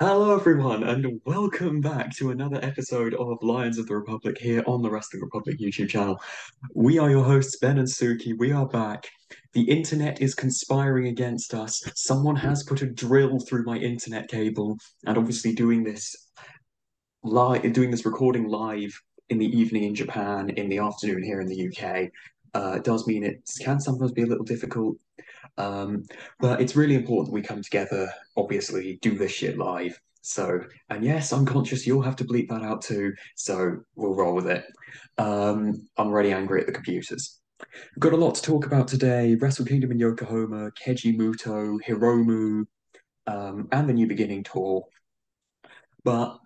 Hello, everyone, and welcome back to another episode of Lions of the Republic here on the Wrestling Republic YouTube channel. We are your hosts, Ben and Suki. We are back. The internet is conspiring against us. Someone has put a drill through my internet cable, and obviously doing this recording live in the evening in Japan, in the afternoon here in the UK, does mean it can sometimes be a little difficult. Um, but it's really important that we come together, obviously, do this shit live. So, and yes, I'm conscious you'll have to bleep that out too, so we'll roll with it. I'm already angry at the computers. We've got a lot to talk about today. Wrestle Kingdom in Yokohama, Keiji Muto, Hiromu, and the New Beginning tour. But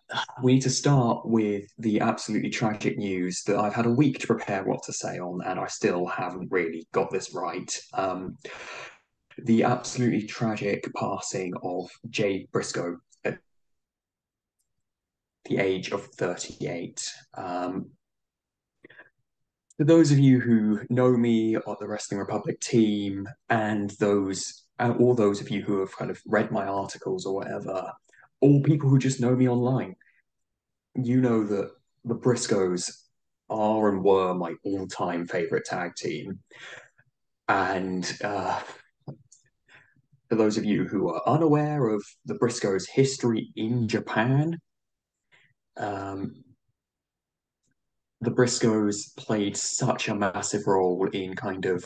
we need to start with the absolutely tragic news that I've had a week to prepare what to say on, and I still haven't really got this right. The absolutely tragic passing of Jay Briscoe at the age of 38. For those of you who know me or the Wrestling Republic team, and all those of you who have kind of read my articles or whatever, all people who just know me online, you know that the Briscoes are and were my all-time favorite tag team. And for those of you who are unaware of the Briscoes' history in Japan, um, the Briscoes played such a massive role in kind of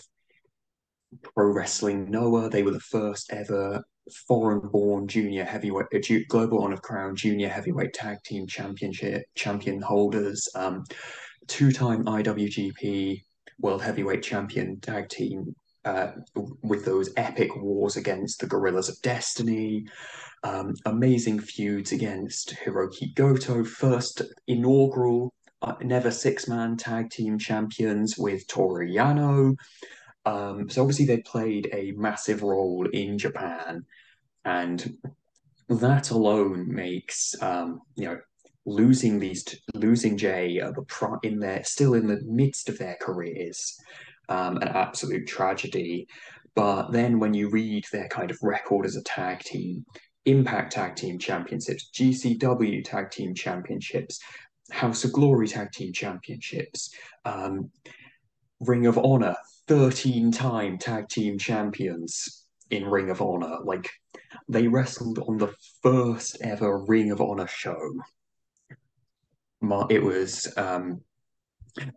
pro wrestling Noah. They were the first ever foreign-born junior heavyweight, Global Honor Crown junior heavyweight tag team championship champion holders, two-time IWGP World Heavyweight Champion tag team. With those epic wars against the Gorillas of Destiny, amazing feuds against Hiroki Goto, first inaugural never six-man tag team champions with Toru Yano. So obviously they played a massive role in Japan, and that alone makes losing Jay in their still in the midst of their careers an absolute tragedy. But then when you read their kind of record as a tag team, Impact Tag Team Championships, GCW Tag Team Championships, House of Glory Tag Team Championships, um, Ring of Honor, 13-time tag team champions in Ring of Honor. Like, they wrestled on the first ever Ring of Honor show. It was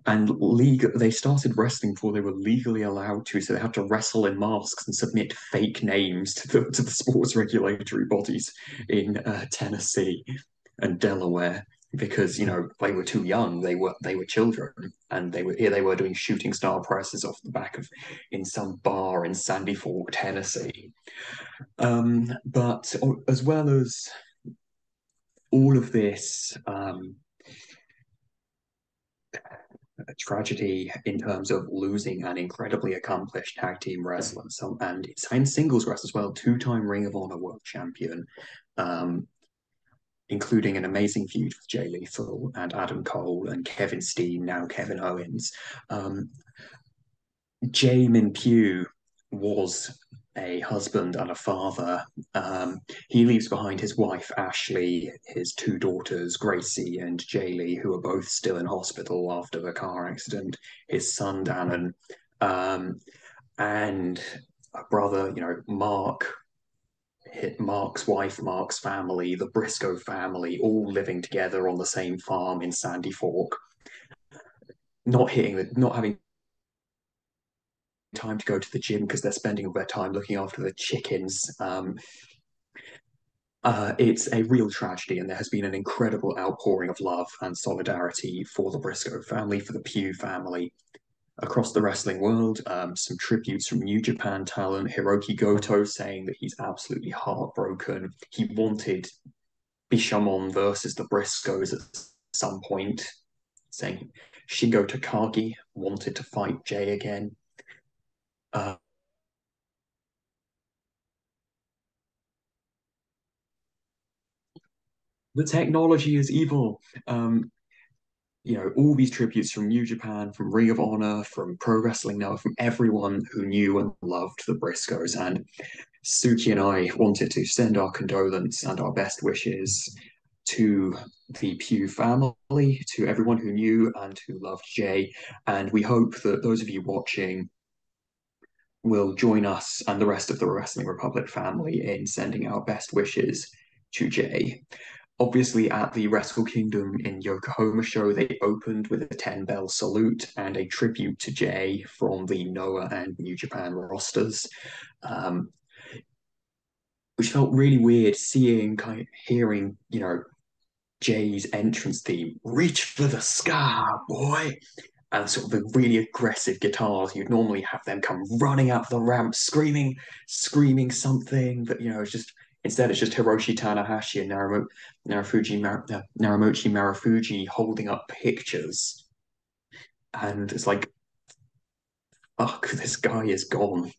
and league they started wrestling before they were legally allowed to, so they had to wrestle in masks and submit fake names to the sports regulatory bodies in Tennessee and Delaware because they were too young. They were children, and they were doing shooting star presses off the back of in some bar in Sandy Fork, Tennessee. But as well as all of this a tragedy in terms of losing an incredibly accomplished tag team wrestler, and singles wrestler as well, two-time Ring of Honor world champion, um, including an amazing feud with Jay Lethal and Adam Cole and Kevin Steen, now Kevin Owens. Jamin Pugh was a husband and a father. He leaves behind his wife, Ashley, his two daughters, Gracie and Jaylee, who are both still in hospital after the car accident, his son, Dannon, and a brother, Mark, Mark's wife, Mark's family, the Briscoe family, all living together on the same farm in Sandy Fork, not having time to go to the gym because they're spending all their time looking after the chickens. It's a real tragedy, and there has been an incredible outpouring of love and solidarity for the Briscoe family, for the Pugh family across the wrestling world. Some tributes from New Japan talent, Hiroki Goto saying that he's absolutely heartbroken. He wanted Bishamon versus the Briscoes at some point, saying Shingo Takagi wanted to fight Jay again. Uh, the technology is evil. all these tributes from New Japan, from Ring of Honor, from Pro Wrestling Now, from everyone who knew and loved the Briscoes. And Suki and I wanted to send our condolence and our best wishes to the Pugh family, to everyone who knew and who loved Jay. And we hope that those of you watching will join us and the rest of the Wrestling Republic family in sending our best wishes to Jay. Obviously, at the Wrestle Kingdom in Yokohama show, they opened with a 10-bell salute and a tribute to Jay from the Noah and New Japan rosters, um, which felt really weird seeing, hearing, Jay's entrance theme, "Reach for the sky, boy," and sort of the really aggressive guitars. You'd normally have them come running up the ramp, screaming something that it's just instead it's just Hiroshi Tanahashi and Naramochi Marufuji holding up pictures, and it's like, fuck, this guy is gone.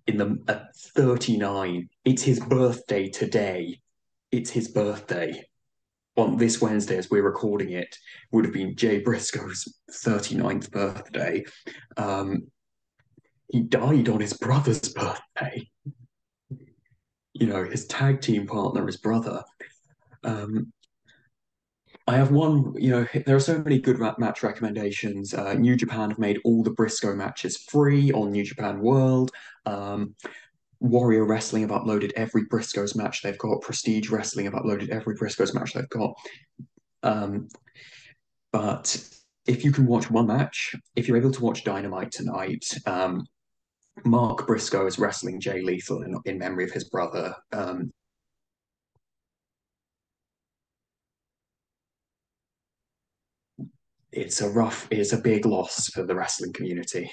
In the at 39, it's his birthday today. It's his birthday. On this Wednesday, as we're recording it, would have been Jay Briscoe's 39th birthday. He died on his brother's birthday. His tag team partner, his brother. Um, I have one, there are so many good match recommendations. New Japan have made all the Briscoe matches free on New Japan World. Warrior Wrestling have uploaded every Briscoes match they've got. Prestige Wrestling have uploaded every Briscoes match they've got. Um, but if you can watch one match, if you're able to watch Dynamite tonight, Mark Briscoe is wrestling Jay Lethal in memory of his brother. It's a big loss for the wrestling community.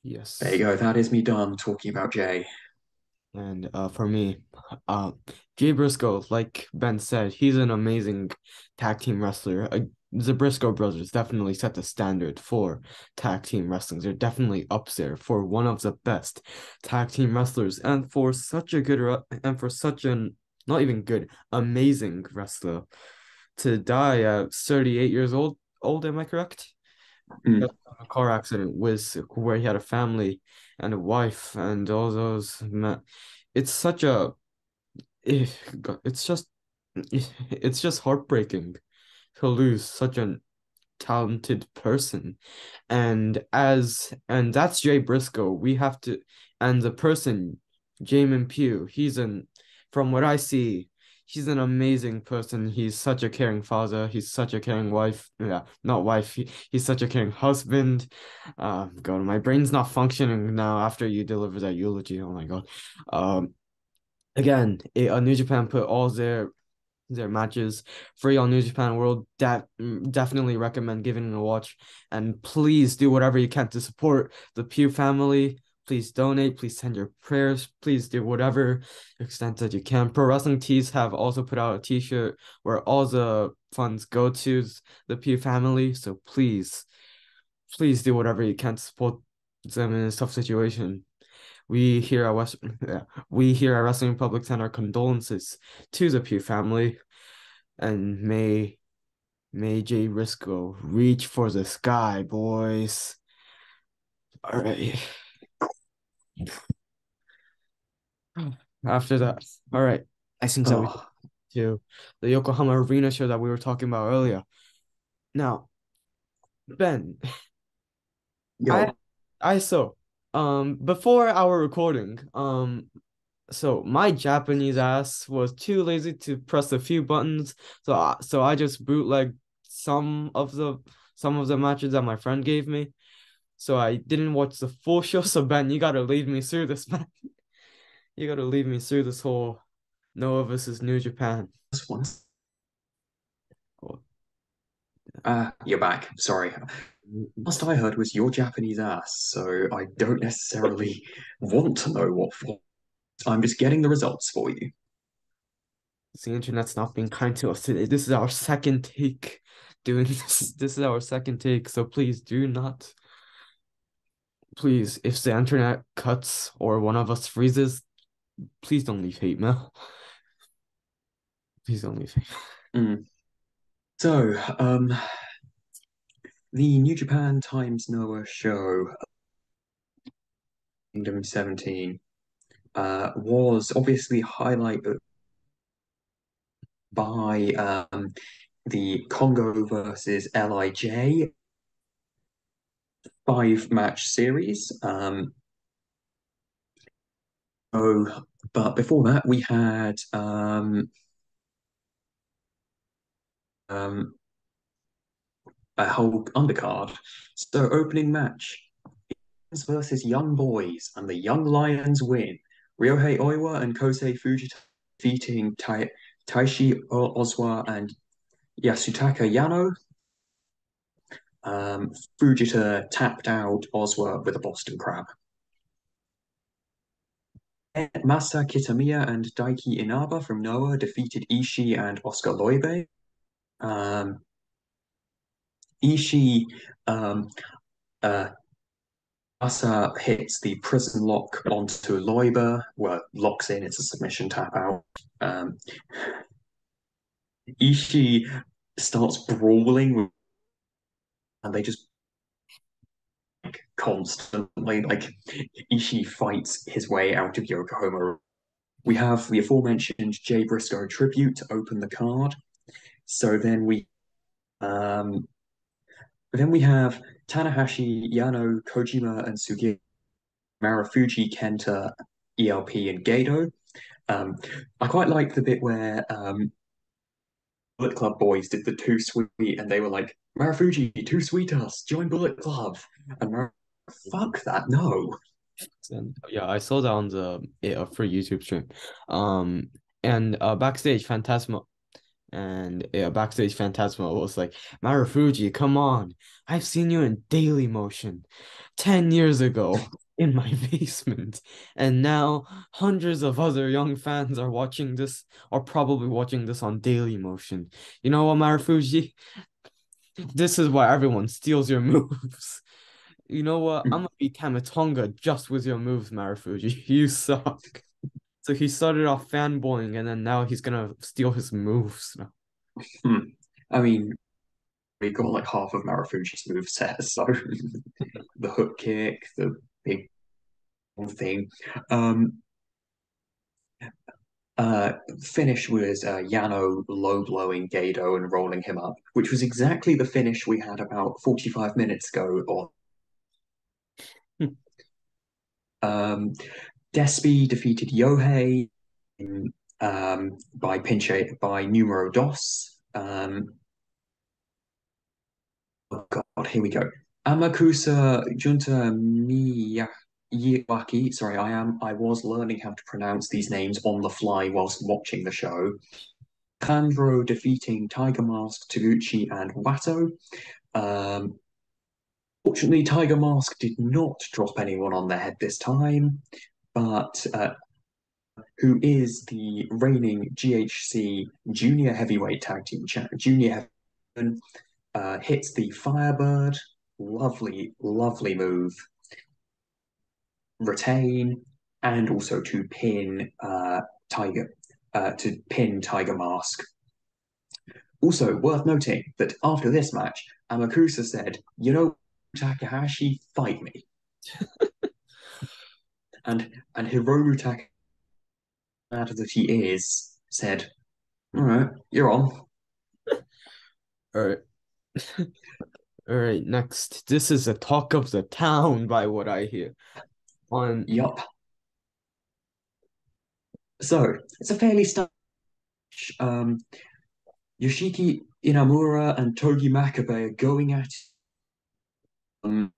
There you Yes. go. That is me done talking about Jay. And for me, uh, Jay Briscoe, like Ben said, he's an amazing tag team wrestler. The Briscoe brothers definitely set the standard for tag team wrestling. They're definitely up there for one of the best tag team wrestlers, and for such a and for such an not even good, amazing wrestler to die at 38 years old. Old, am I correct? Mm. A car accident with where he had a family and a wife and all those it's such a eh, it's just it's just heartbreaking to lose such a talented person. And that's Jay Briscoe. We have to, and the person, Jamin Pugh, from what I see, he's an amazing person. He's such a caring father. He's such a caring wife. Yeah, not wife. He's such a caring husband. God, my brain's not functioning now after you deliver that eulogy. Oh my God. Um, again, New Japan put all their matches free on New Japan World. Definitely recommend giving it a watch. And please do whatever you can to support the Pugh family. Please donate. Please send your prayers. Please do whatever extent that you can. Pro Wrestling Tees have also put out a T-shirt where all the funds go to the Pugh family. So please do whatever you can to support them in a tough situation. We here at West, yeah, we here at Wrestling Republic send our condolences to the Pugh family, and may Jay Briscoe reach for the sky, boys. All right. After that, all right. I think that we Oh, to the Yokohama Arena show that we were talking about earlier. Now, Ben, I yo, I so before our recording, so my Japanese ass was too lazy to press a few buttons, so I just bootlegged some of the some of the matches that my friend gave me. So I didn't watch the full show. So Ben, you gotta lead me through this, man. You gotta lead me through this whole Noah versus New Japan. this one's. Oh, You're back. Sorry. Last I heard was your Japanese ass, so I don't necessarily want to know what for. I'm just getting the results for you. the internet's not being kind to us today. This is our second take doing this. This is our second take. So please do not. Please, if the internet cuts or one of us freezes, please don't leave hate mail. Please don't leave hate. Mm. So, the New Japan Times Noah show, Kingdom 17, was obviously highlighted by the Congo versus LIJ 5 match series. But before that, we had um, a whole undercard. So, opening match versus Young Boys, and the Young Lions win. Ryohei Oiwa and Kosei Fujita defeating Taishi Ozwa and Yasutaka Yano. Fujita tapped out Ozwa with a Boston Crab. Masa Kitamiya and Daiki Inaba from Noah defeated Ishii and Oscar Loibe. Um, Ishii um, uh, Masa hits the prison lock onto Loibe, well, locks in, it's a submission tap out. Ishii starts brawling, and they just constantly like Ishii fights his way out of Yokohama. We have the aforementioned Jay Briscoe tribute to open the card. So then we have Tanahashi, Yano, Kojima, and Sugi, Marufuji, Kenta, ELP, and Gedo. I quite like the bit where Bullet Club boys did the too sweet, and they were like, Marufuji, too sweet us, join Bullet Club. And fuck that, no. And yeah, I saw that on the free YouTube stream. Um, and backstage Phantasma was like, Marufuji, come on. I've seen you in Daily Motion 10 years ago in my basement. And now hundreds of other young fans are probably watching this on Daily Motion. You know what, Marufuji? This is why everyone steals your moves. You know what? I'm gonna be Tamatonga just with your moves, Marufuji. You suck. So he started off fanboying and then now he's gonna steal his moves. Hmm. I mean, we got like half of Marufuji's move set, so the hook kick, the big thing. Um, uh, Finish was Yano low blowing Gado and rolling him up, which was exactly the finish we had about 45 minutes ago. Or Despy defeated Yohei by numero dos. Oh God, here we go. Amakusa Junta Miyawaki. Sorry, I was learning how to pronounce these names on the fly whilst watching the show. Alejandro defeating Tiger Mask, Taguchi, and Watto. Um, Fortunately, Tiger Mask did not drop anyone on their head this time, but who is the reigning GHC Junior Heavyweight Tag Team Junior Heavyweight, hits the Firebird. Lovely, lovely move. Retain, and also to pin Tiger Mask. Also worth noting that after this match, Amakusa said, "You know, Takahashi, fight me." And Hiromu Takahashi, that he is, said, "All right, you're on." All right. All right, next. This is the talk of the town by what I hear. On Yup. So it's a fairly stylish. Um, Yoshiki Inamura and Togi Makabe are going at. Um,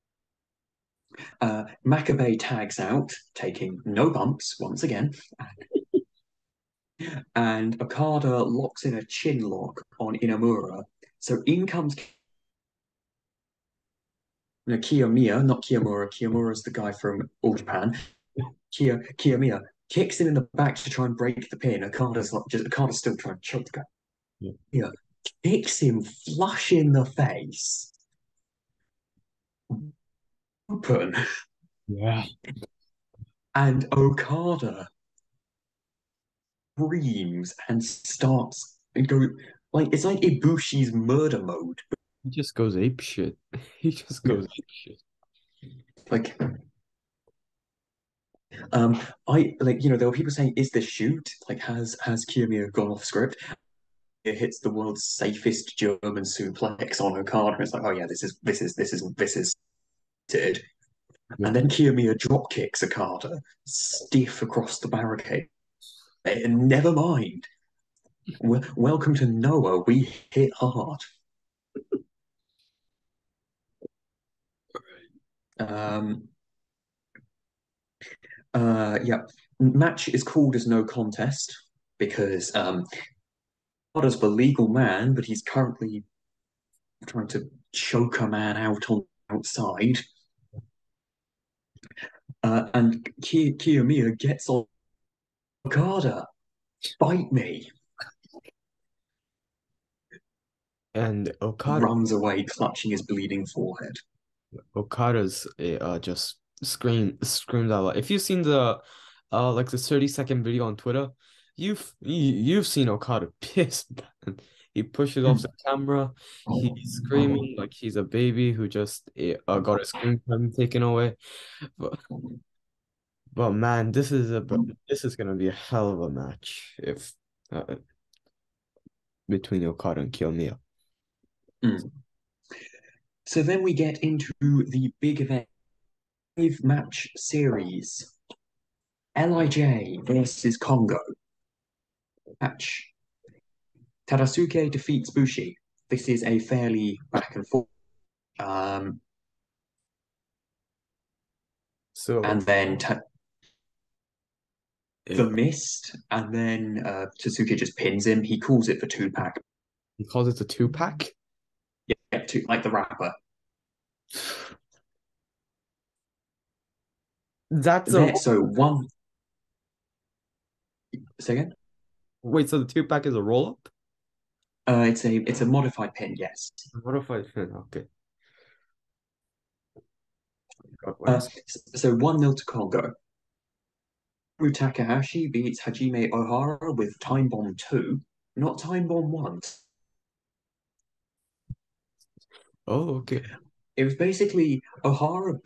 Makabe tags out, taking no bumps once again, and Okada locks in a chin lock on Inamura. So in comes Kiyomiya, not Kiyomura. Kiyomura's the guy from All Japan. Kiyomiya kicks him in the back to try and break the pin. Okada's still trying to choke the guy. Yeah, kicks him flush in the face. Open. yeah. And Okada screams and starts and go. Like it's like Ibushi's murder mode. He just goes ape shit. He just Yeah. goes ape shit. Like um I like there were people saying, is this shoot? Like has Kiyomiya gone off script? It hits the world's safest German suplex on Okada. It's like, oh yeah, this is did. Yeah. And then Kiyomiya drop kicks Okada stiff across the barricade. Never mind. Welcome to Noah. We hit hard. Um, yeah. Match is called as no contest because Okada's the legal man, but he's currently trying to choke a man out on outside. And Kiyomiya gets on Okada. Bite me. And Runs away, clutching his bleeding forehead. Okada's just screams out loud. If you've seen the like the 30-second video on Twitter, you've seen Okada pissed. Man. He pushes off the camera. He's screaming like he's a baby who just got his screen time taken away. But but man, this is gonna be a hell of a match if uh, between Okada and Kiyomiya. Mm. So then we get into the big event match series. LIJ versus Congo. Match. Tadasuke defeats Bushi. This is a fairly back and forth. Um, So and then the uh, mist, and then Tasuke just pins him. He calls it the two pack. he calls it a two-pack. Yeah, two, like the rapper. That's a There, so one. Say again. wait. So the two-pack is a roll-up. It's a modified pin. Yes. What if I fin? Okay. God Uh, bless. so 1-0 to Congo. Ru Takahashi beats Hajime Ohara with Time Bomb 2, not Time Bomb 1. Oh, okay. It was basically Ohara,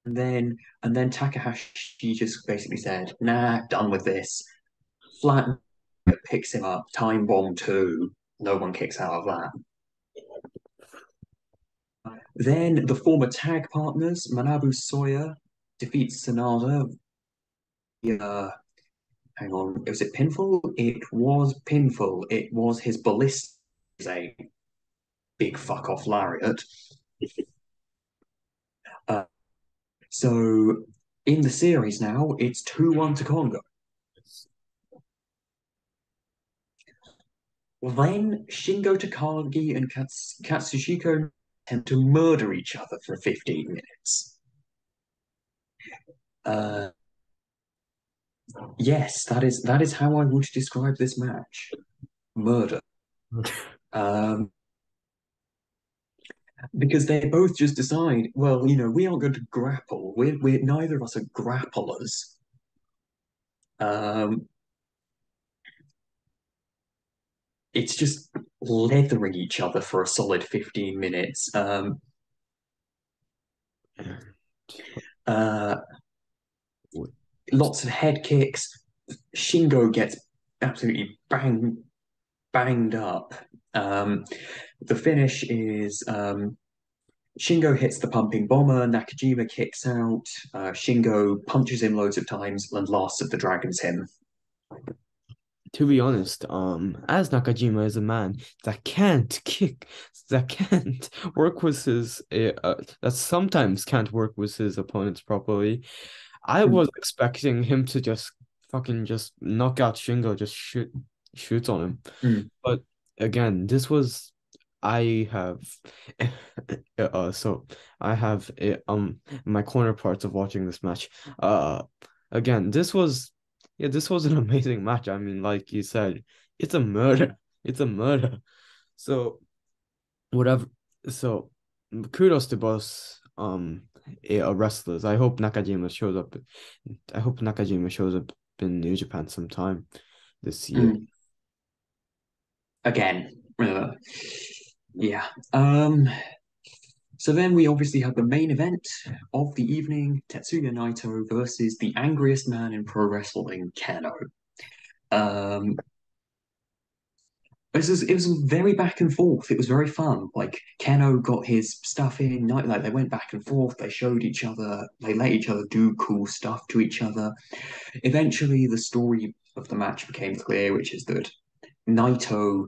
and then Takahashi just basically said, "Nah, done with this." Flat picks him up, Time Bomb 2. No one kicks out of that. Then the former tag partners, Manabu Soya defeats Sanada via, hang on, was it pinfall? It was pinfall. It was his ballista, a big fuck off lariat. Uh, so in the series now, it's 2-1 to Congo. Then Shingo Takagi and Katsushiko attempt to murder each other for 15 minutes. Uh, yes, that is how I would describe this match. Murder. Um, because they both just decide, well, we aren't going to grapple. We're neither of us are grapplers. Um, it's just leathering each other for a solid 15 minutes. Uh, Lots of head kicks. Shingo gets absolutely banged up. The finish is Shingo hits the pumping bomber. Nakajima kicks out. Shingo punches him loads of times, and last of the Dragon's Hymn. To be honest, as Nakajima is a man that can't kick, that can't work with his, that sometimes can't work with his opponents properly. I was expecting him to just fucking just knock out Shingo, just shoot on him. Mm. But again, this was I have so I have my corner parts of watching this match. Again, this was an amazing match. I mean, like you said, it's a murder. It's a murder. So whatever. So kudos to both wrestlers. I hope Nakajima shows up. I hope Nakajima shows up in New Japan sometime this year. Mm. again. Yeah. So then we obviously have the main event of the evening: Tetsuya Naito versus the angriest man in pro wrestling, Kano. Um, it was very back and forth. It was very fun. Like Kano got his stuff in. Like they went back and forth. They showed each other. They let each other do cool stuff to each other. Eventually, the story of the match became clear, which is that Naito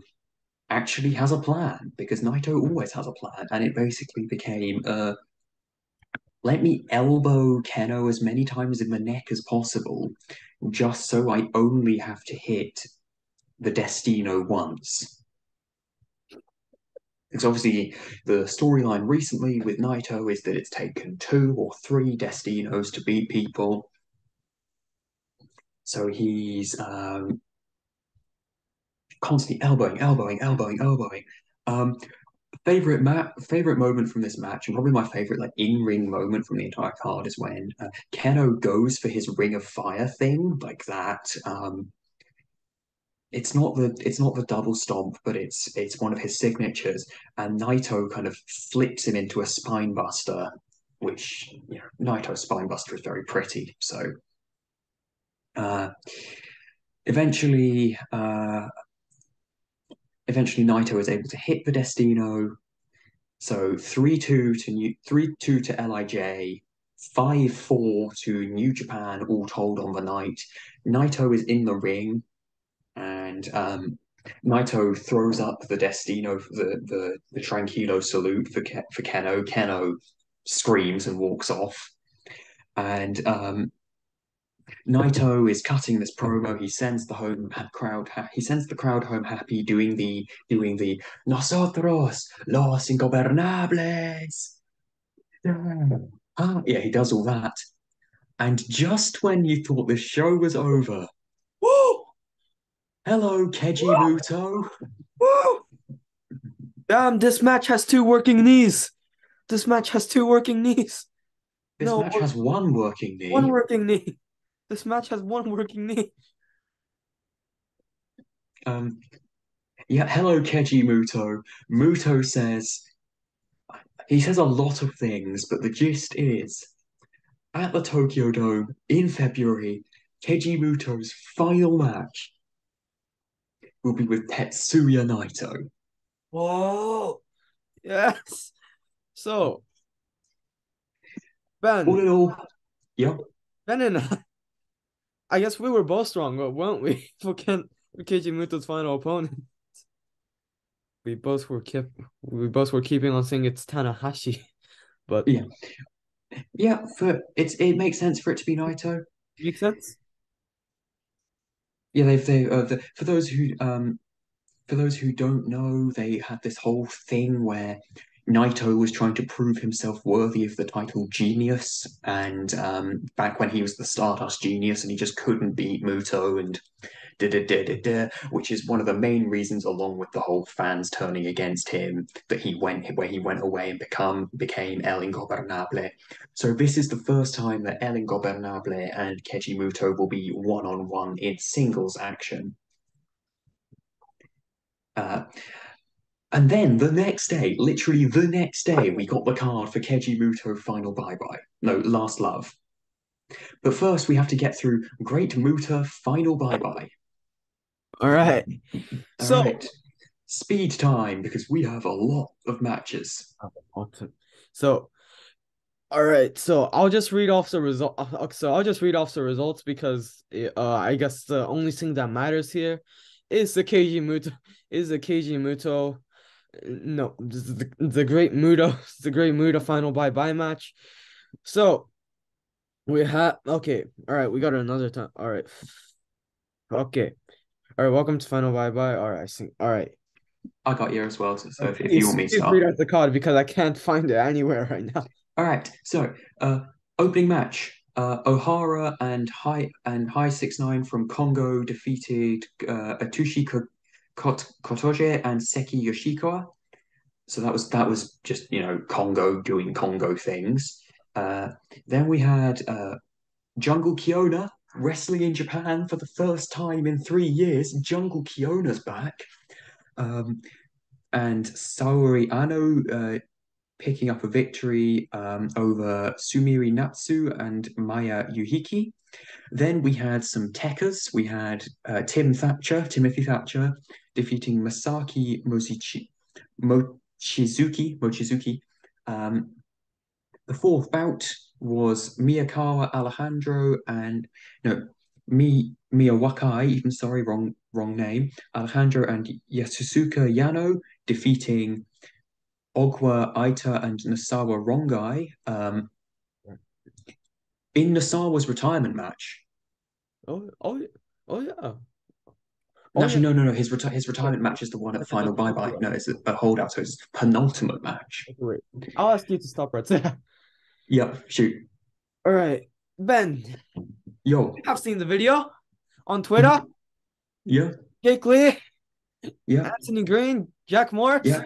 actually has a plan because Naito always has a plan, and it basically became let me elbow Keno as many times in the neck as possible, just so I only have to hit the Destino once. Because obviously, the storyline recently with Naito is that it's taken two or three Destinos to beat people. So he's constantly elbowing. Um, favorite moment from this match, and probably my favorite like in-ring moment from the entire card, is when Keno goes for his Ring of Fire thing, like that. It's not the double stomp, but it's one of his signatures, and Naito kind of flips him into a spine buster, which Naito's spine buster is very pretty. So uh, eventually, uh, eventually Naito is able to hit the Destino. So 3-2 to LIJ, 5-4 to New Japan, all told on the night. Naito is in the ring, and Naito throws up the Destino, the Tranquilo salute for Keno. Keno screams and walks off, and Naito is cutting this promo. He sends the crowd home happy, doing the Nosotros los ingobernables. Yeah. Yeah, he does all that. And just when you thought the show was over, woo! Hello, Keiji Woo! Muto. Woo! Damn, this match has two working knees. This match has two working knees. This No, match has one working one knee. working knee. This match has one working knee. Um, yeah, hello, Keiji Muto. Muto says he says a lot of things, but the gist is at the Tokyo Dome in February, Keiji Muto's final match will be with Tetsuya Naito. Whoa. Yes. So, All Ben, in all, yeah, Ben and I guess we were both wrong, weren't we? For Keiji Muto's final opponent. We both were keeping on saying it's Tanahashi, but yeah, yeah. It makes sense for it to be Naito. makes sense. Yeah, for those who don't know, they had this whole thing where Naito was trying to prove himself worthy of the title Genius, and back when he was the Stardust Genius, and he just couldn't beat Muto, and which is one of the main reasons, along with the whole fans turning against him, that he went away and became El Ingobernable. So this is the first time that El Ingobernable and Keiji Muto will be one-on-one in singles action. Uh, and then the next day, literally the next day, we got the card for Keiji Muto Final Bye Bye. No, Last Love. But first, we have to get through Great Muta Final Bye Bye. All right. All So, right, speed time because we have a lot of matches. so all right. So I'll just read off the result. So I'll just read off the results because I guess the only thing that matters here is the Keiji Muto. No, the Great Muta, the Great Muta final bye bye match. So we have okay. All right, we got another time. All right. Okay. All right, welcome to Final Bye Bye. All right, I see. All right. I got you as well, so if you Please, want me to please read start. out the card because I can't find it anywhere right now. All right, so opening match. O'Hara and High 6 9 from Congo defeated Atushi Kotoge and Seki Yoshikawa. So that was just Congo doing Congo things. Uh, then we had Jungle Kiona wrestling in Japan for the first time in 3 years. Jungle Kiona's back. and Saori Ano picking up a victory over Sumiri Natsu and Maya Yuhiki. Then we had some Tekkers. We had Timothy Thatcher, defeating Masaki Mochizuki. Um, the fourth bout was Miyakawa Alejandro and no Miyawakai, even sorry, wrong name. Alejandro and Yasusuka Yano defeating Ogwa Aita and Nasawa Rongai in Nasawa's retirement match. Oh, oh, oh yeah. Oh yeah. Actually, no. His retirement match is the one at the final bye bye. No, it's a holdout, so it's penultimate match. Wait. I'll ask you to stop right there. Yep, shoot. All right, Ben. Yo. I've seen the video on Twitter. Yeah, Jake Lee, yeah, Anthony Green, Jack Morris. yeah.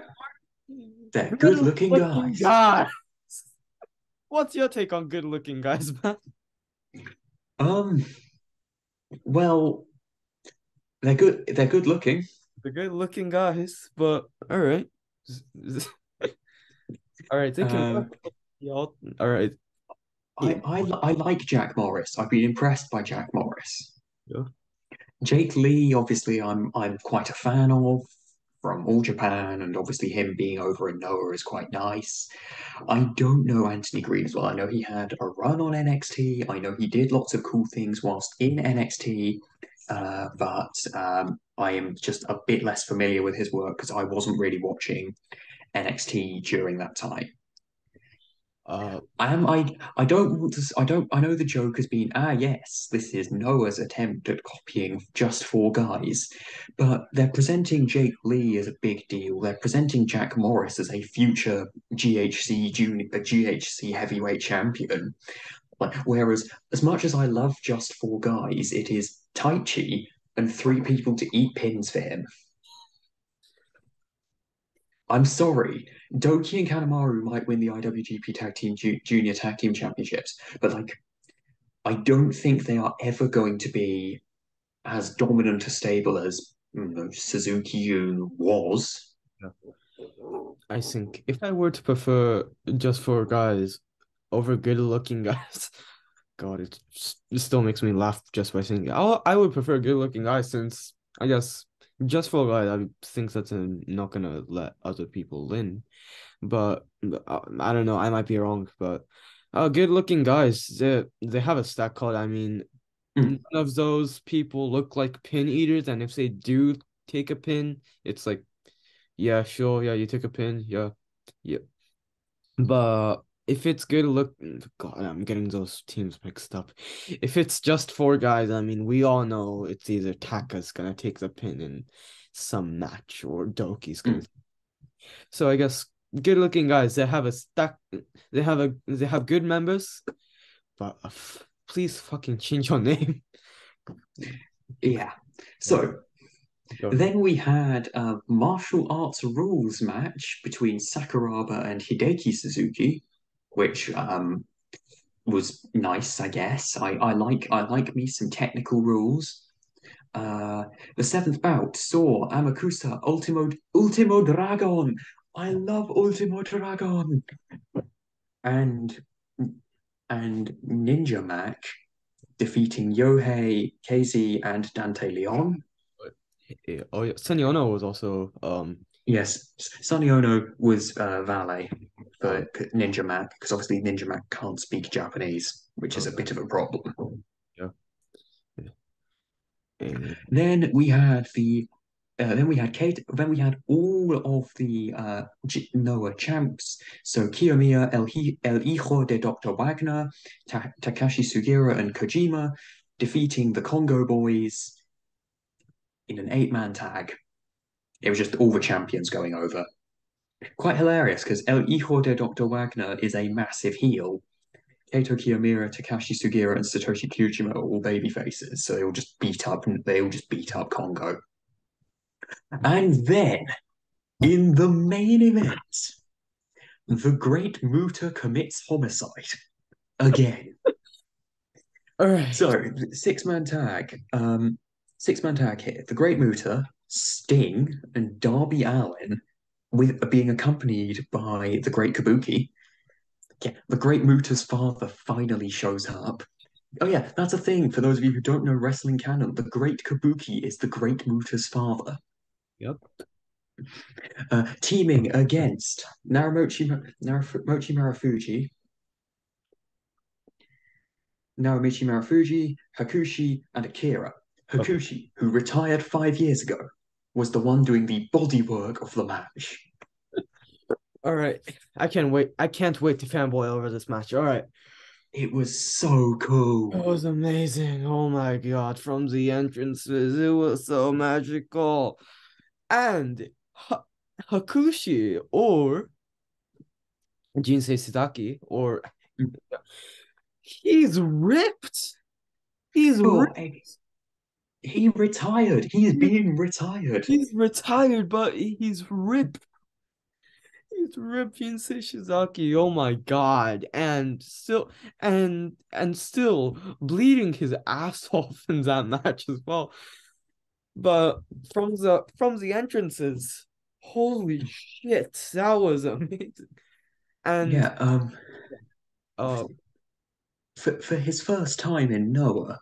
They're good looking Good-looking guys. guys. What's your take on good-looking guys, man? Um, well, they're good looking. The good-looking guys, but all right. All right, thinking Um, y'all. All right. Yeah. I like Jack Morris. I've been impressed by Jack Morris. Yeah. Jake Lee, obviously, I'm quite a fan of from All Japan, and obviously him being over in Noah is quite nice. I don't know Anthony Green as well. I know he had a run on NXT. I know he did lots of cool things whilst in NXT, but I am just a bit less familiar with his work because I wasn't really watching NXT during that time. Uh, I don't want to I know the joke has been yes, this is Noah's attempt at copying just four guys, but they're presenting Jake Lee as a big deal. They're presenting Jack Morris as a future GHC heavyweight champion. Like, whereas as much as I love just four guys, it is Taichi and three people to eat pins for him. I'm sorry. Doki and Kanemaru might win the IWGP Junior Tag Team Championships, but like I don't think they are ever going to be as dominant a stable as Suzuki Jun was. I think if I were to prefer just for guys over good-looking guys, God, it still makes me laugh just by saying it. I would prefer good-looking guys since I guess just for guys, I think that's not gonna let other people in. But I don't know. I might be wrong, but good-looking guys, they have a stat called. I mean, none Mm, of those people look like pin eaters, and if they do take a pin, it's like, yeah, sure, yeah, you take a pin, yeah, yeah. But if it's good look, God, I'm getting those teams mixed up. If it's just four guys, I mean, we all know it's either Taka's gonna take the pin in some match or Doki's gonna. mm. So I guess good looking guys, they have a stack, they have good members, but please fucking change your name. Yeah. Yeah, So go ahead. then we had a martial arts rules match between Sakuraba and Hideki Suzuki, which was nice, I guess. I like me some technical rules. The seventh bout saw Amakusa Ultimo Dragon. I love Ultimo Dragon. And Ninja Mac defeating Yohei, KZ, and Dante Leon. Yeah. Oh yeah, Sonny Ono was also Yes, Sonny Ono was valet oh, for Ninja Mac because obviously Ninja Mac can't speak Japanese, which is a okay. bit of a problem. Yeah. Yeah. Then we had then we had Kate. Then we had all of the Noah champs. So Kiyomiya, El Hijo de Dr. Wagner, Takashi Sugiura, and Kojima defeating the Congo Boys in an eight-man tag. It was just all the champions going over. Quite hilarious because El Hijo de Dr. Wagner is a massive heel. Kaito Kiyomiya, Takashi Sugiura, and Satoshi Kojima are all baby faces, so they all just beat up Congo. And then in the main event, the Great Muta commits homicide again. All right. So six man tag here. The Great Muta, Sting and Darby Allin with being accompanied by the Great Kabuki. Yeah, the Great Muta's father finally shows up. Oh yeah, that's a thing for those of you who don't know wrestling canon. The Great Kabuki is the Great Muta's father, Yep. teaming against Naomichi Marufuji, Hakushi, and Akira. Okay. Hakushi, who retired 5 years ago, was the one doing the bodywork of the match. All right. I can't wait. I can't wait to fanboy over this match. All right. It was so It cool. was amazing. Oh my God. From the entrances, it was so magical. And Hakushi or Jinsei Sitaki or he's ripped. He's Oh, ripped. he retired. He is being retired. He's retired, but he's ripped. He's ripped Jinsei Shizaki. Oh my God. And still bleeding his ass off in that match as well. But from the entrances, holy shit, that was amazing. And Yeah, uh for his first time in Noah,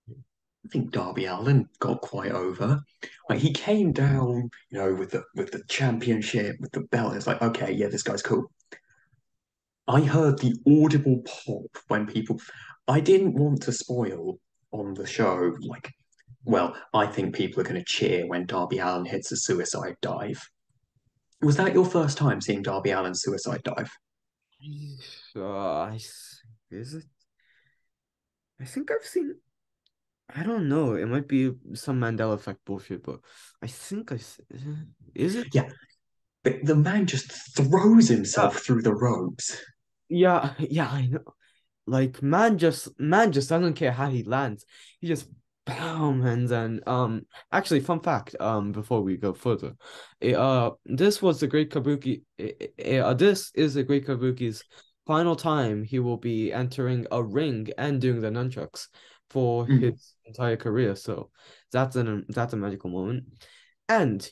I think Darby Allin got quite over. Like he came down, with the championship, with the belt. It's like, okay, yeah, this guy's cool. I heard the audible pop when people. I didn't want to spoil on the show. Like, well, I think people are going to cheer when Darby Allin hits a suicide dive. Was that your first time seeing Darby Allin's suicide dive? uh is it? I think I've seen. I don't know. It might be some Mandela effect bullshit, but I think is it? Yeah, but the man just throws Yeah, himself through the ropes. yeah, I know. Like man just doesn't care how he lands. He just bam and then actually fun fact before we go further. This was the Great Kabuki this is the Great Kabuki's final time he will be entering a ring and doing the nunchucks for Mm, his entire career. So that's a magical moment. And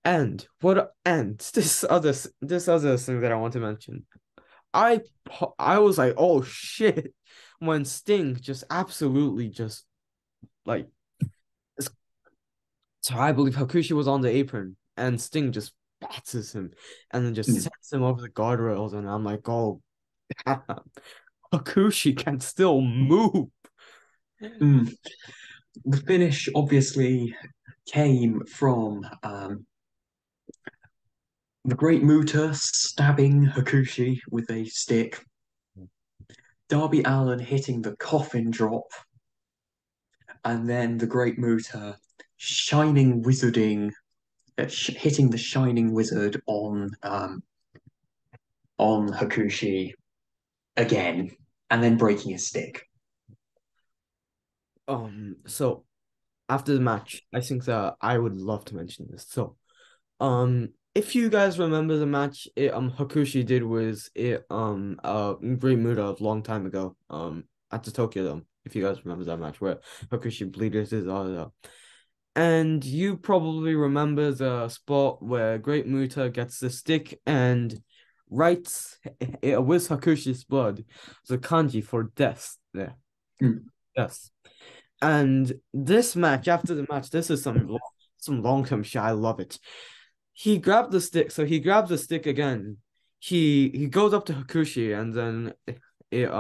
and this other thing that I want to mention. I I was like, oh shit, when Sting just absolutely just like so I believe Hakushi was on the apron and Sting just batters him and then just mm, sets him over the guardrails and I'm like, oh damn, Hakushi can still move. mm. The finish obviously came from the Great Muta stabbing Hakushi with a stick, Darby Allin hitting the coffin drop, and then the Great Muta shining wizarding, hitting the shining wizard on Hakushi again, and then breaking his stick. So after the match, I think that I would love to mention this. So if you guys remember the match Hakushi did with Great Muta a long time ago at the Tokyo Dome, if you guys remember that match where Hakushi bleeded his eyes out. And you probably remember the spot where Great Muta gets the stick and writes with Hakushi's blood the kanji for death there. Mm, Yes. And this match, after the match, this is some long-term shit. I love it. He grabbed the stick, so he grabs the stick again. He goes up to Hakushi and then it,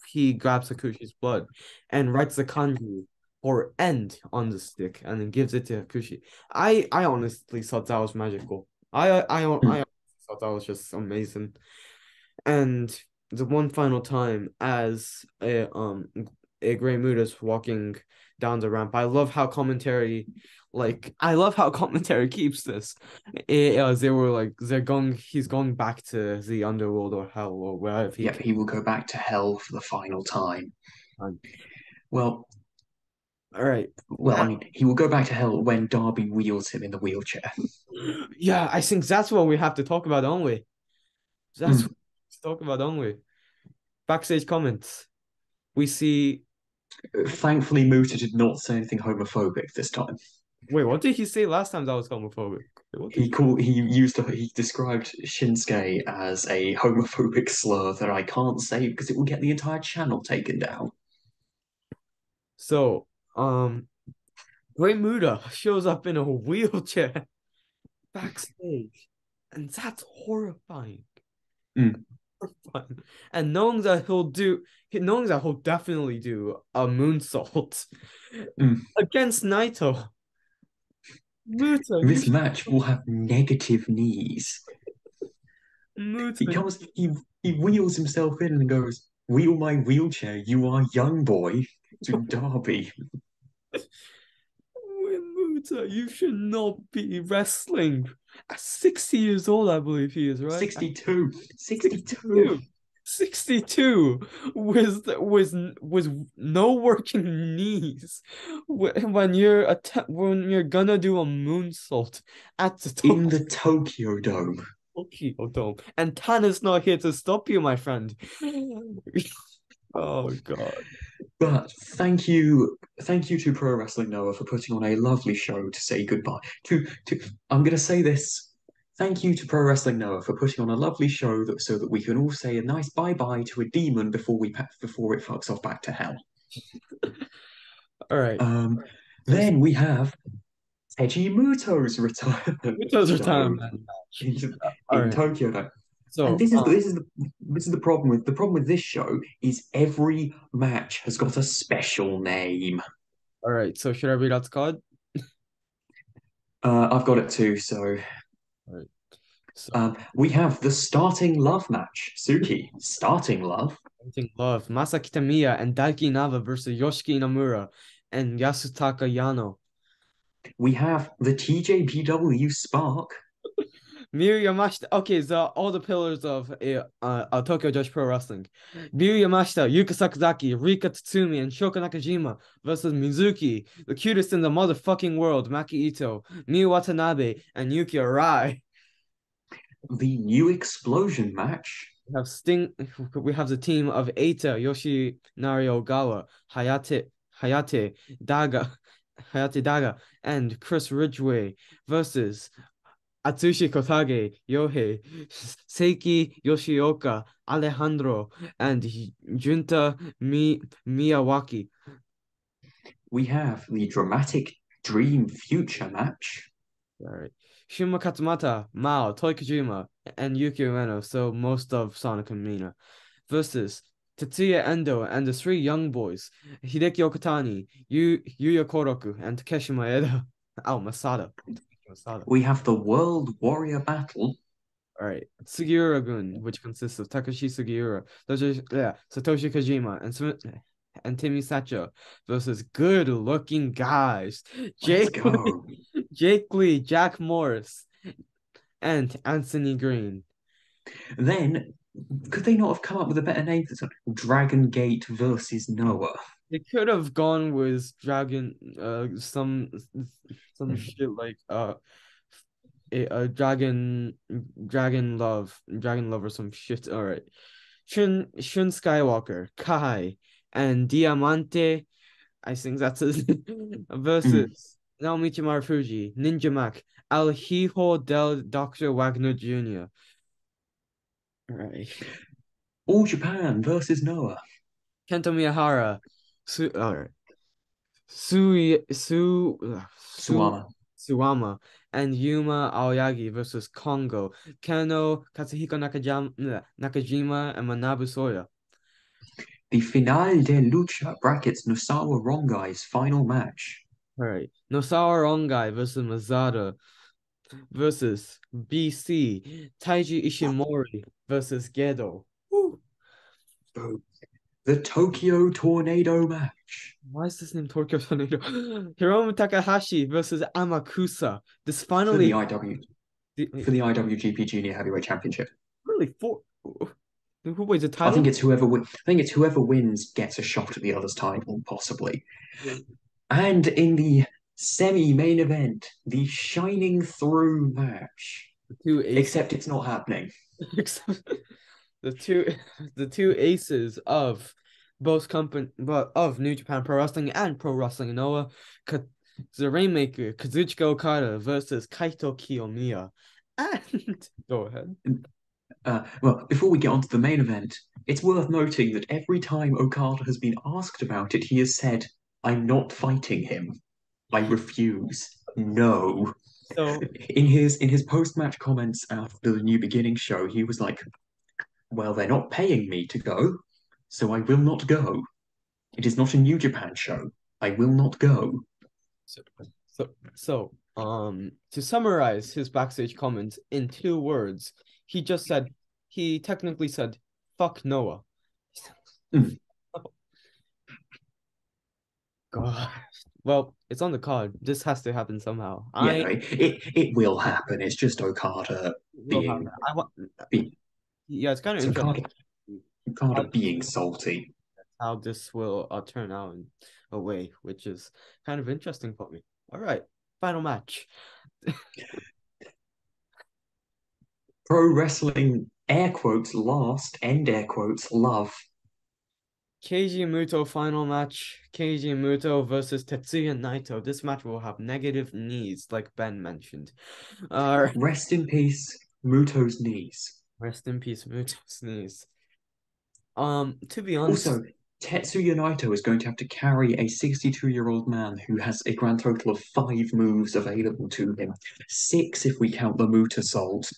he grabs Hakushi's blood and writes the kanji or end on the stick and then gives it to Hakushi. I honestly thought that was magical. I mm. thought that was just amazing. And the one final time as a Great Muta's walking down the ramp. I love how commentary keeps this. They were like he's going back to the underworld or hell or wherever he Yeah, came he will go back to hell for the final time. from. Well, All right. well, I mean, he will go back to hell when Darby wheels him in the wheelchair. Yeah, I think that's what we have to talk about, don't we? That's what Mm. we have to talk about, don't we? Backstage comments. We see Thankfully, Muta did not say anything homophobic this time. Wait, what did he say last time that was homophobic? Wait, what did He described Shinsuke as a homophobic slur that I can't say because it will get the entire channel taken down. So, Great Muta shows up in a wheelchair backstage, and that's horrifying. Mm, Horrifying. And knowing that he'll definitely do a moonsault mm. against Naito. Muta, you This match will have negative knees. He Muta, comes, he wheels himself in and goes, "Wheel my wheelchair, you are young boy," to Darby. Muta, you should not be wrestling. At 60 years old, I believe he is, right? 62, 62. 62. 62 with no working knees when you're gonna do a moonsault at the In the Tokyo Dome. Tokyo Dome, and Tana's not here to stop you, my friend. Oh God. But thank you to Pro Wrestling Noah for putting on a lovely show to say goodbye. I'm going to say this. Thank you to Pro Wrestling Noah for putting on a lovely show so that we can all say a nice bye bye to a demon before it fucks off back to hell. All right. Um, So, then we have Keiji Muto's retirement Muto's show retirement match. All in right. Tokyo Dome. And So, this is the problem with this show is every match has got a special name. all right. So should I read out the card? I've got it too. So All right. So we have the starting love match. Suki, starting love. Everything Love, Masaki Tamiya and Daiki Nava versus Yoshiki Inamura and Yasutaka Yano. We have the TJPW Spark. Miyu Yamashita. Okay, so all the pillars of Tokyo Joshi Pro Wrestling. Miyu Yamashita, Yuka Sakazaki, Rika Tatsumi, and Shoko Nakajima versus Mizuki, the cutest in the motherfucking world, Maki Ito, Miyu Watanabe, and Yuki Arai. The new explosion match. We have Sting. We have the team of Eita, Yoshinari Ogawa, Hayate Daga, Hayate Daga, and Chris Ridgway versus Atsushi Kotage, Yohei, Seiki Yoshioka, Alejandro, and Junta Miyawaki. We have the dramatic dream future match. All right. Shuma Katsumata, Mao, Toi Kojima, and Yuki Ueno, so most of Sonic and Mina, versus Tetsuya Endo and the three young boys, Hideki Okatani, Yuya Koroku, and Takeshi Maeda. Oh, Masada. Masada. We have the World Warrior Battle. All right. Sugiura-gun, which consists of Takashi Sugiura, Satoshi Kojima, and Timmy Sacho versus good-looking guys. Let's go. Jake Lee, Jack Morris, and Anthony Green. Then, could they not have come up with a better name for something? Dragon Gate versus Noah. They could have gone with Dragon, some shit like Dragon Love or some shit. All right, Shun Skywalker, Kai, and Diamante. I think that's his Mm. versus Naomichi Marufuji, Ninja Mac, El Hijo del Dr. Wagner Jr. All right. All Japan versus Noah. Kento Miyahara, all right. Su Su Su Suwama. Suwama and Yuma Aoyagi versus Kongo, Kano, Katsuhiko Nakajima, and Manabu Soya. The Finale de Lucha brackets Nosawa Rongai's final match. All right. Nosawa Rongai versus Mazada versus BC, Taiji Ishimori versus Gedo. Woo. The Tokyo Tornado match. Why is this name Tokyo Tornado? Hiromu Takahashi versus Amakusa. This For finally the IWGP Junior Heavyweight Championship. really four. Who wins the I title? think it's whoever wins gets a shot at the other's title, possibly. And in the semi-main event, the Shining Through match. The two aces. Except it's not happening. the two aces of both company, but of New Japan Pro Wrestling and Pro Wrestling Noah, The Rainmaker, Kazuchika Okada versus Kaito Kiyomiya. And go ahead. Well, before we get on to the main event, it's worth noting that every time Okada has been asked about it, he has said, "I'm not fighting him. I refuse. No." So In his post-match comments after the New Beginning show, he was like, "Well, they're not paying me to go, so I will not go. It is not a New Japan show. I will not go." so to summarize his backstage comments in 2 words, he just said he technically said fuck Noah. Mm. God. Well, it's on the card. This has to happen somehow. Yeah, I it will happen. It's just Okada will happen. being, I want. being Yeah, it's kind of it's interesting Okada how being salty. this will turn out in a way, which is kind of interesting for me. All right, final match. Pro wrestling air quotes last, end air quotes love. Keiji Muto final match. Keiji Muto versus Tetsuya Naito. This match will have negative knees, like Ben mentioned. Uh, Rest in peace, Muto's knees. Rest in peace, Muto's knees. To be honest, Also, Tetsuya Naito is going to have to carry a 62-year-old man who has a grand total of 5 moves available to him. 6 if we count the Muta salt.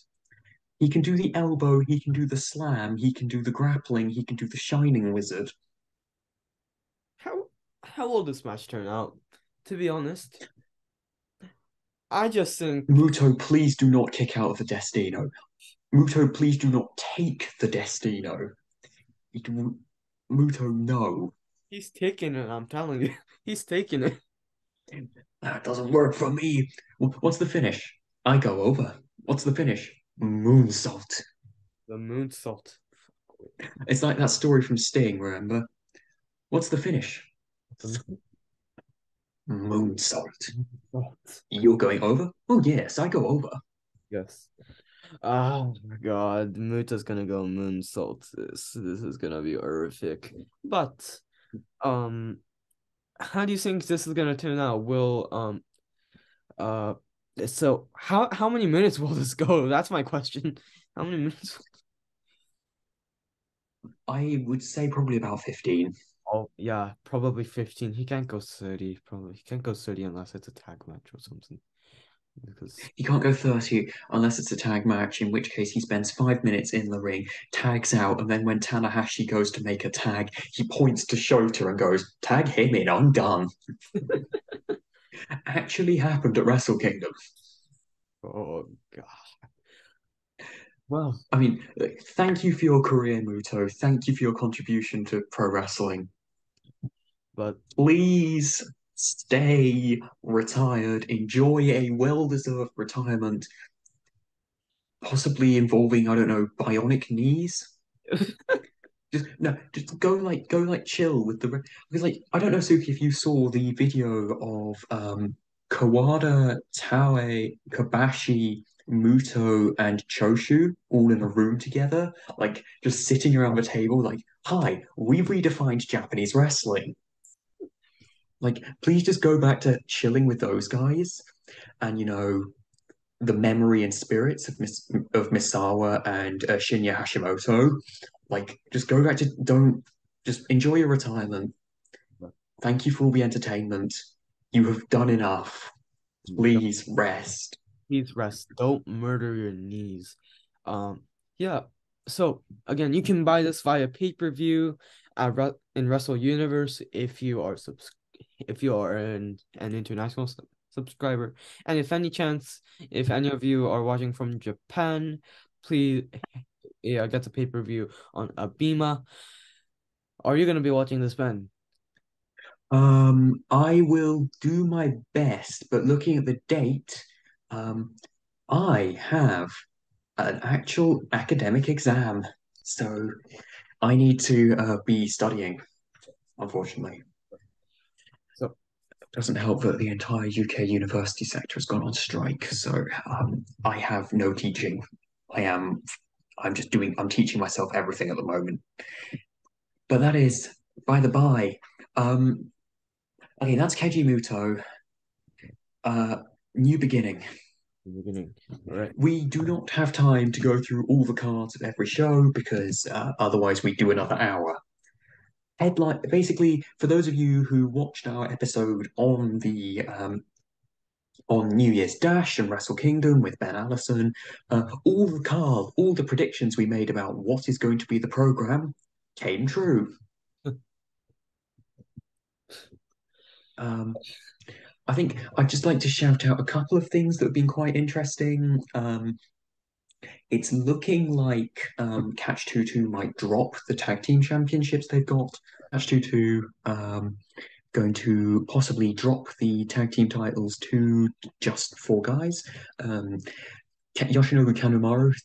He can do the elbow, he can do the slam, he can do the grappling, he can do the shining wizard. how will this match turn out? To be honest, I just think Muto, please do not kick out of the Destino. Muto, please do not take the Destino. Muto, no. he's taking it. I'm telling you, he's taking it. That doesn't work for me. What's the finish? I go over. What's the finish? Moonsault. The moonsault. It's like that story from Sting, remember? What's the finish? The Moonsault. moonsault. You're going over? Oh, yes, I go over. Yes. Oh my God, Muta's gonna go moonsault. This is gonna be horrific. But um, how do you think this is gonna turn out? Will uh, so how many minutes will this go? That's my question. How many minutes? I would say probably about 15. Oh yeah, probably 15. He can't go 30. Probably he can't go 30 unless it's a tag match or something. Because He can't go 30 unless it's a tag match, in which case he spends 5 minutes in the ring, tags out, and then when Tanahashi goes to make a tag, he points to Shota and goes, "Tag him in, I'm done." Actually happened at Wrestle Kingdom. oh God. Well, I mean, thank you for your career, Muto. Thank you for your contribution to pro wrestling. but Please stay retired. Enjoy a well-deserved retirement, possibly involving, I don't know, bionic knees. Just no, just go like chill with the because like I don't know, Suki, if you saw the video of Kawada, Taue, Kabashi, Muto, and Choshu all in a room together, like just sitting around the table, like, "Hi, we redefined Japanese wrestling." Like, please just go back to chilling with those guys, and the memory and spirits of Misawa and Shinya Hashimoto. Like, just go back to don't just enjoy your retirement. Thank you for all the entertainment. You have done enough. Please rest. please rest. Don't murder your knees. Um, yeah. So again, you can buy this via pay-per-view in Wrestle Universe if you are an international subscriber. And if any of you are watching from Japan, please get the pay-per-view on Abima. Are you gonna be watching this, Ben? I will do my best, but looking at the date, um, I have an actual academic exam, so I need to be studying, unfortunately. So Doesn't help that the entire UK university sector has gone on strike, so I have no teaching. I am, I'm teaching myself everything at the moment. But that is by the by. Okay, that's Keiji Muto. Uh, New beginning. The beginning. All right. We do not have time to go through all the cards of every show because otherwise we'd do another hour. Headline, basically, for those of you who watched our episode on New Year's Dash and Wrestle Kingdom with Ben Allison, all the predictions we made about what is going to be the program came true. Um, I think I'd just like to shout out a couple of things that have been quite interesting. It's looking like Catch 22 might drop the tag team championships they've got. Catch 22 going to possibly drop the tag team titles to just four guys. Yoshinobu Kanemaru has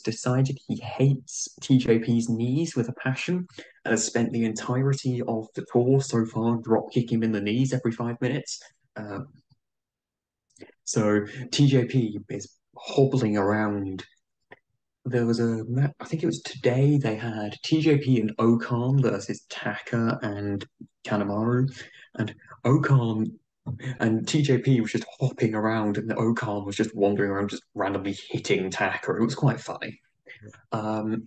decided he hates TJP's knees with a passion and has spent the entirety of the tour so far drop kicking him in the knees every 5 minutes. So TJP is hobbling around. I think it was today, they had TJP and Okan versus Taka and Kanemaru. And Okan and TJP was just hopping around, and Okan was just wandering around, just randomly hitting Taka. It was quite funny. Um,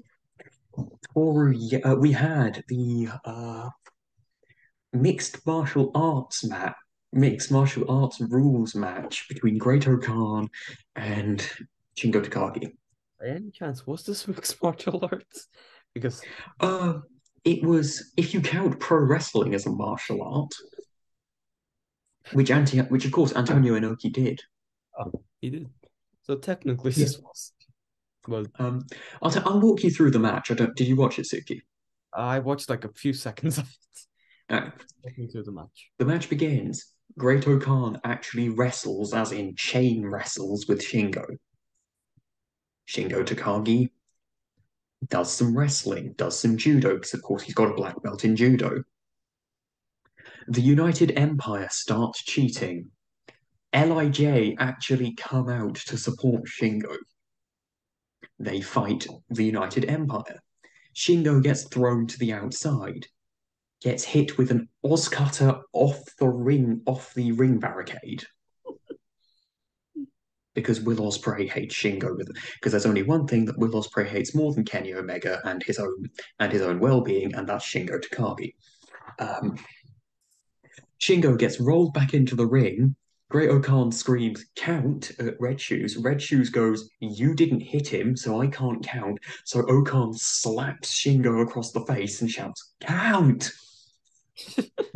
we had the mixed martial arts rules match between Great Okan and Shingo Takagi. By any chance, was this mixed martial arts? Because Uh, it was, if you count pro wrestling as a martial art, which of course Antonio Inoki did. he did. So technically, Yeah. this was. Well, Um, I'll walk you through the match. I don't. Did you watch it, Suki? I watched like a few seconds of it. Uh, Take me through the match. the match begins. Great Okan actually wrestles, as in chain wrestles, with Shingo. Shingo Takagi does some wrestling, does some judo, because of course he's got a black belt in judo. The United Empire starts cheating. LIJ actually come out to support Shingo. They fight the United Empire. Shingo gets thrown to the outside, gets hit with an Oscutter off the ring barricade. Because Will Ospreay hates Shingo because there's only one thing that Will Ospreay hates more than Kenny Omega and his own well-being, and that's Shingo Takagi. Um, Shingo gets rolled back into the ring. Great Okan screams, "Count" at Red Shoes. Red Shoes goes, "You didn't hit him, so I can't count." So Okan slaps Shingo across the face and shouts, "Count!"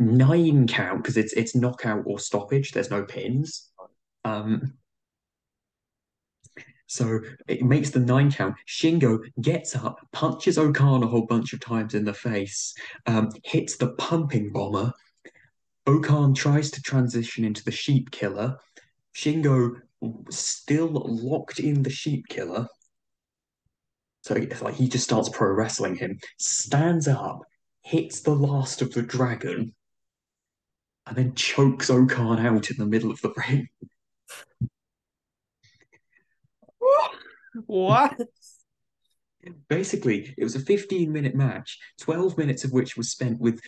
9 count, because it's knockout or stoppage. There's no pins. Um, so it makes the 9 count. Shingo gets up, punches Okan a whole bunch of times in the face, hits the pumping bomber. Okan tries to transition into the sheep killer. Shingo still locked in the sheep killer. So it's like he just starts pro wrestling him, stands up, hits the last of the dragon, and then chokes Okan out in the middle of the ring. What? Basically, it was a 15-minute match, 12 minutes of which was spent with,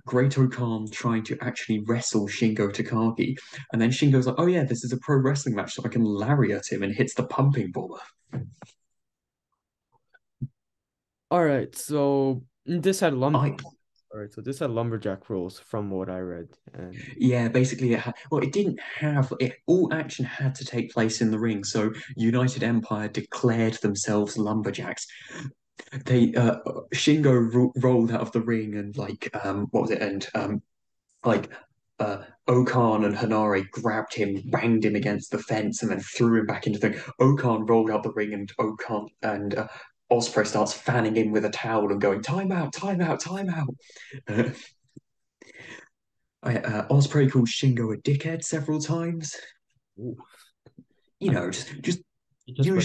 Great Okan trying to actually wrestle Shingo Takagi. And then Shingo's like, "Oh yeah, this is a pro wrestling match, so I can lariat him," and hits the pumping bomber. All right, so this had I All right, so this had lumberjack rules from what I read, and Yeah, basically it didn't have all action had to take place in the ring, so United Empire declared themselves lumberjacks. They Shingo rolled out of the ring and what was it, and like Okan and Hanare grabbed him, banged him against the fence, and then threw him back into the ring. Okan rolled out the ring, and Okan and Ospreay starts fanning him with a towel and going, "Time out, time out, time out." Ospreay called Shingo a dickhead several times. ooh, You I know, mean, just it just went.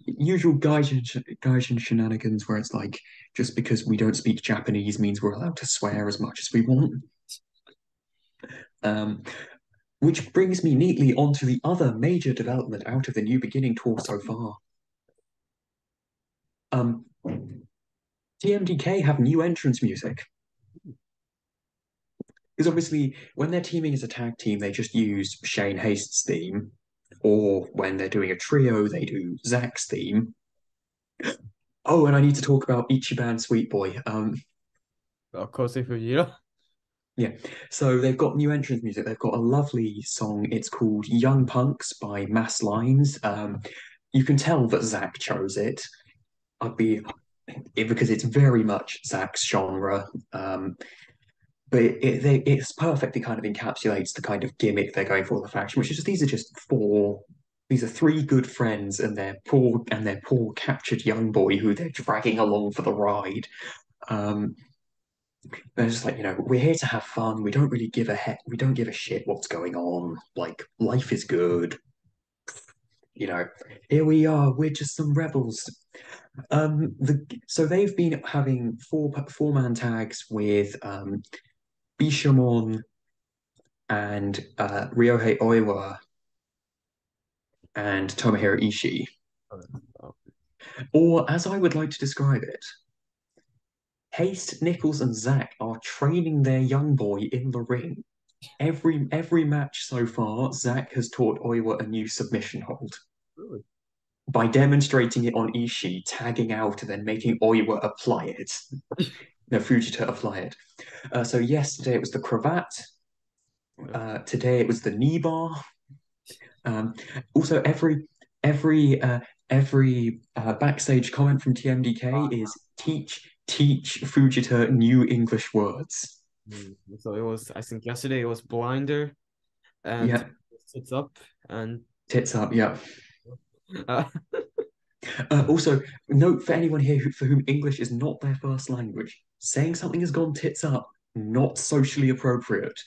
usual gaijin shenanigans where it's like, just because we don't speak Japanese means we're allowed to swear as much as we want. Um, which brings me neatly onto the other major development out of the New Beginning tour so far. Um, TMDK have new entrance music. Because obviously, when they're teaming as a tag team, they just use Shane Haste's theme, or when they're doing a trio, they do Zach's theme. Oh, and I need to talk about Ichiban Sweet Boy. Of course, if you Yeah. So they've got new entrance music. They've got a lovely song. It's called Young Punks by Mass Lines. You can tell that Zach chose it. I'd be because it's very much Zach's genre. But it's perfectly kind of encapsulates the kind of gimmick they're going for the faction, which is just these are three good friends and their poor captured young boy who they're dragging along for the ride. Um, they're just like, we're here to have fun. We don't really give a heck. We don't give a shit what's going on. Like, life is good. You know, here we are. We're just some rebels. So they've been having four man tags with Bishamon and Ryohei Oiwa and Tomohiro Ishii. Or as I would like to describe it, Haste, Nichols, and Zack are training their young boy in the ring. Every match so far, Zack has taught Oiwa a new submission hold Really? by demonstrating it on Ishii, tagging out, and then making Oiwa apply it. No, Fujita apply it. So yesterday it was the cravat. Today it was the knee bar. Um, Also, every backstage comment from TMDK is teach Fujita new English words. So it was, I think yesterday it was blinder and Yeah, sits up and tits up. Yeah. uh, Also, note for anyone here for whom English is not their first language, saying something has gone tits up, not socially appropriate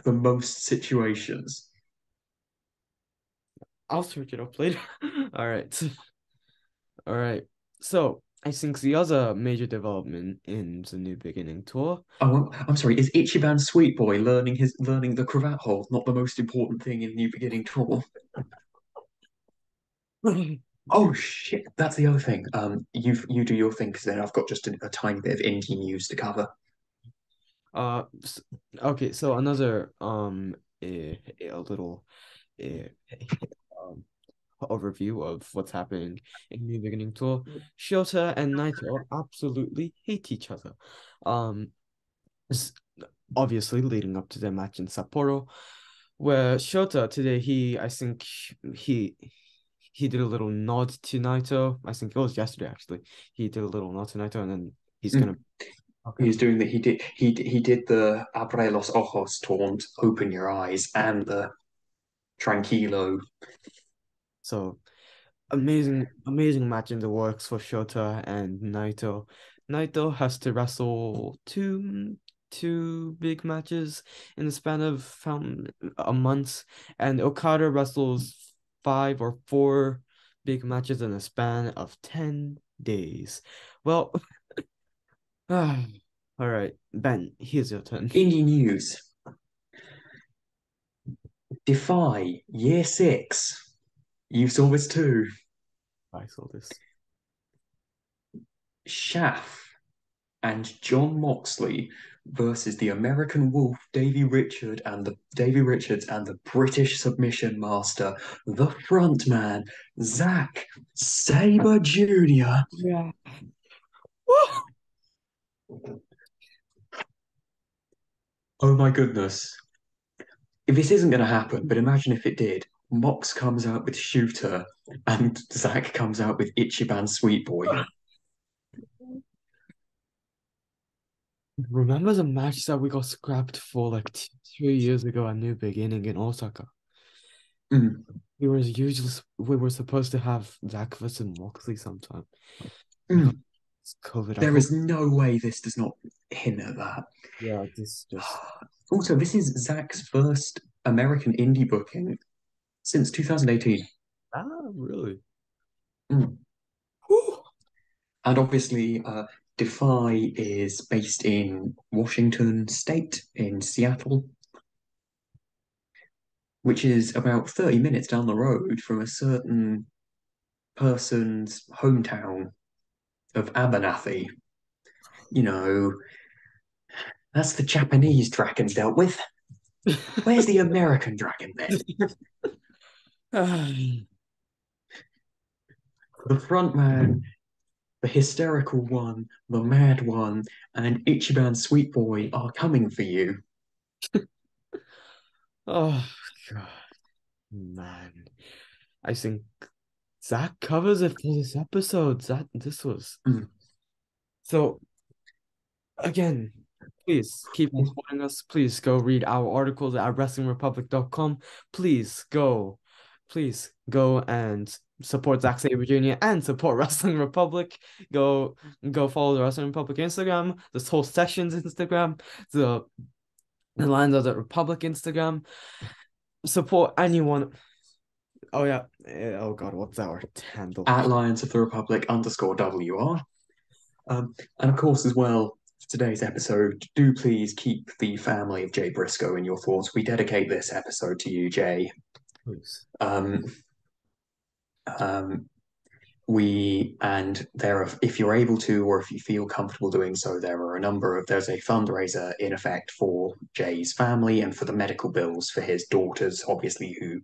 for most situations. I'll search it up later. All right. All right. So I think the other major development in the New Beginning tour. Oh, I'm sorry. Is Ichiban Sweet Boy learning the cravat hold not the most important thing in New Beginning Tour? Oh shit, that's the other thing. You do your thing because then I've got just a tiny bit of indie news to cover. Uh, s- okay, so another a little uh, um overview of what's happening in New Beginning Tour. Shota and Naito absolutely hate each other. Um, s- Obviously leading up to their match in Sapporo, where Shota today I think he did a little nod to Naito. I think it was yesterday actually. He did a little nod to Naito, and then he's gonna. Mm. Okay. He's doing that. He did the abre los ojos taunt, open your eyes, and the tranquilo. So amazing match in the works for Shota and Naito. Naito has to wrestle two big matches in the span of a month, and Okada wrestles five or four big matches in a span of 10 days. Well, all right, Ben, here's your turn. Indie news. Defy Year 6. You saw this too. I saw this. Shaft and John Moxley versus the American Wolf, Davey Richards and the British Submission Master, the frontman, Zack Sabre Jr. Yeah. Oh my goodness. If this isn't going to happen, but imagine if it did. Mox comes out with Shooter and Zack comes out with Ichiban Sweet Boy. Remember the match that we got scrapped for like 2 years ago at New Beginning in Osaka? Mm, We were supposed to have Zach versus Moxley sometime. mm. It's COVID. I There hope. is no way this does not hint at that. Yeah, this just Also, this is Zack's first American indie booking since 2018. really. Mm. Whew. And obviously, Defy is based in Washington State, in Seattle, which is about 30 minutes down the road from a certain person's hometown of Abernathy. You know, That's the Japanese dragon dealt with. Where's the American dragon then? The front man, the hysterical one, the mad one, and Ichiban Sweet Boy are coming for you. Oh God, man. I think that covers it for this episode. That this was Mm. so again, please keep on supporting us. Please go read our articles at wrestlingrepublic.com. Please go and support Zack Sabre Jr. and support Wrestling Republic. Go follow the Wrestling Republic Instagram, this whole section's Instagram, the the Lions of the Republic Instagram. Support anyone. Oh yeah. Oh God, what's our handle? At Lions of the Republic underscore WR. And of course, as well, for today's episode, do please keep the family of Jay Briscoe in your thoughts. We dedicate this episode to you, Jay. Please. Um, um, we and there are, if you're able to, or if you feel comfortable doing so, there's a fundraiser in effect for Jay's family and for the medical bills for his daughters, obviously, who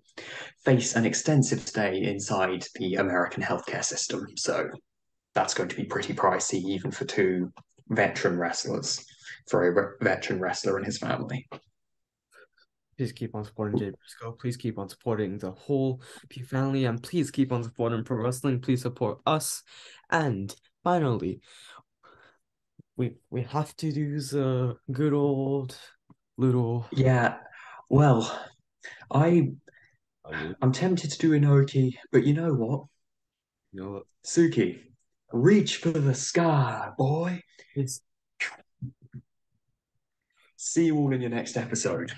face an extensive stay inside the American healthcare system. So that's going to be pretty pricey, even for two veteran wrestlers, for a veteran wrestler and his family. Please keep on supporting Jay Briscoe. Please keep on supporting the whole Pugh family, and please keep on supporting pro wrestling. Please support us. And finally, we have to do the good old little. Yeah, well, I You I'm tempted to do Inoki, but you know what, know, Suki, reach for the sky, boy. it's See you all in your next episode.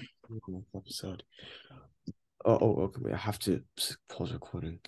episode. Oh, okay. Wait, I have to pause recording.